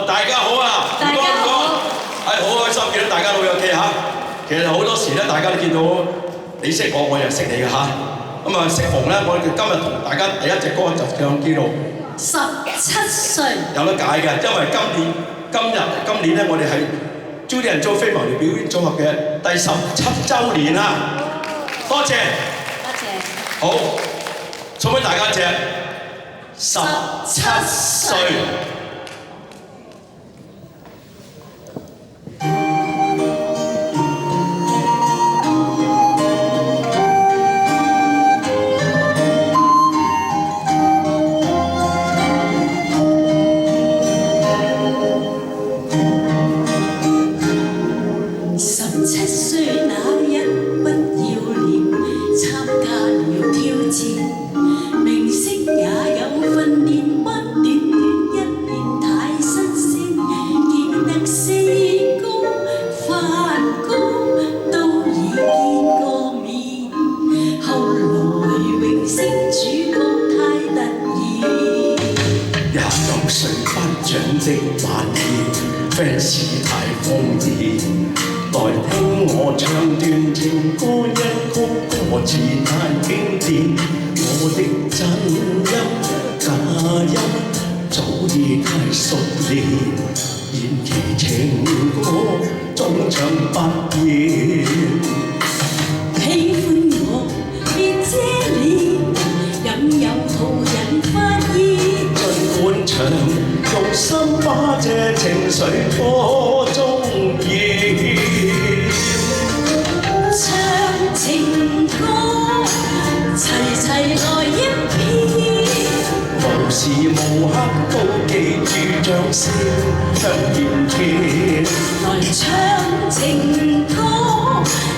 大家好啊！大家好，係好開心見到大家老友記嚇。其實好多時咧，大家都見到你識我，我又識你嘅嚇。咁啊，適逢咧，我哋今日同大家第一隻歌就唱叫做17歲，有得解嘅，因為今年咧，我哋係 Judy and Joe 非牟利表演組合嘅第17週年啊！多謝，多謝。好，送俾大家一隻17歲。17歲那日不要臉，參加了挑戰，明星也有訓練班，短短1年太新鮮，見得4公飯高都已見過面，後來榮升主角太突然。29歲頒獎的晚宴 ，fans 太瘋熱。來聽我唱段情歌一曲，歌詞太經典。我的真音假音早已太熟練，延期情歌中唱不厭。喜歡我別遮臉，任由途人發現。儘管唱，用心把這情緒歌中現。唱情歌，齊齊來一遍，無時無刻都記住掌聲向面天。來唱情歌，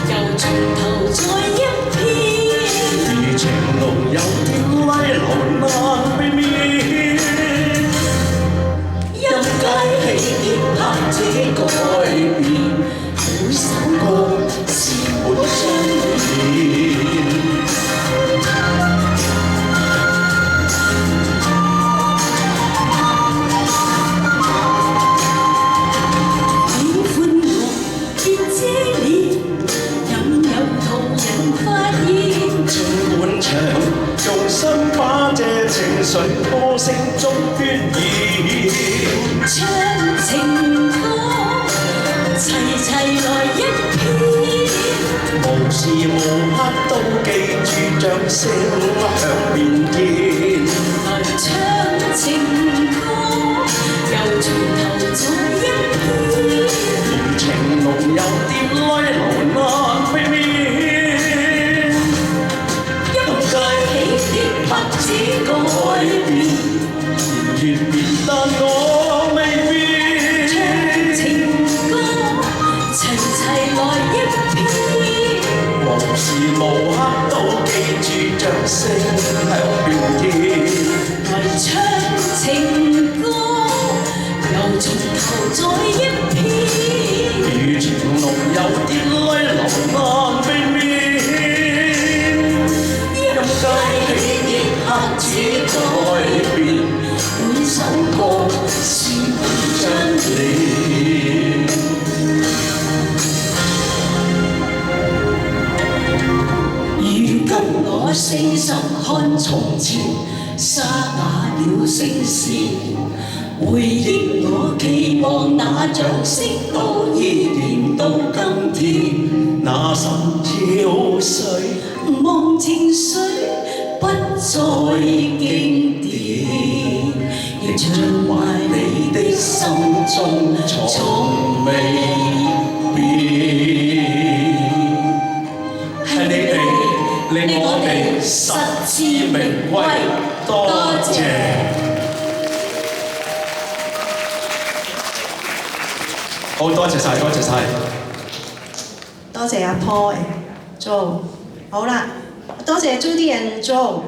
又從頭再一遍。如情濃有點拉流難避免，音階起跌拍子改變，每首歌是每張臉。喜歡我別遮臉，任由途人發現。儘管唱，用心把這情緒歌聲中渲染。唱情歌，齊齊來一遍，無時無刻都記住掌聲向面見。來唱情歌，又從頭再一遍。如情濃有點拉流難避免，音階起跌拍子改變，言變但我未變。唱情歌，齊齊來一遍，無時無刻都記住掌聲向面見。來唱情歌，又從頭再一遍。如情濃有點拉流難避免，音階起跌拍子改變，每首歌是每張臉。如今我40看從前，沙啞了聲線，回憶我期望那掌聲都依然到今天。那心跳水，望情緒不再經典，亦唱壞你的心中從未變。係你哋令我哋實至名歸，多謝。好，多謝晒，多謝晒。多謝阿 Paul、Joe，好啦，多謝 Judy and Joe。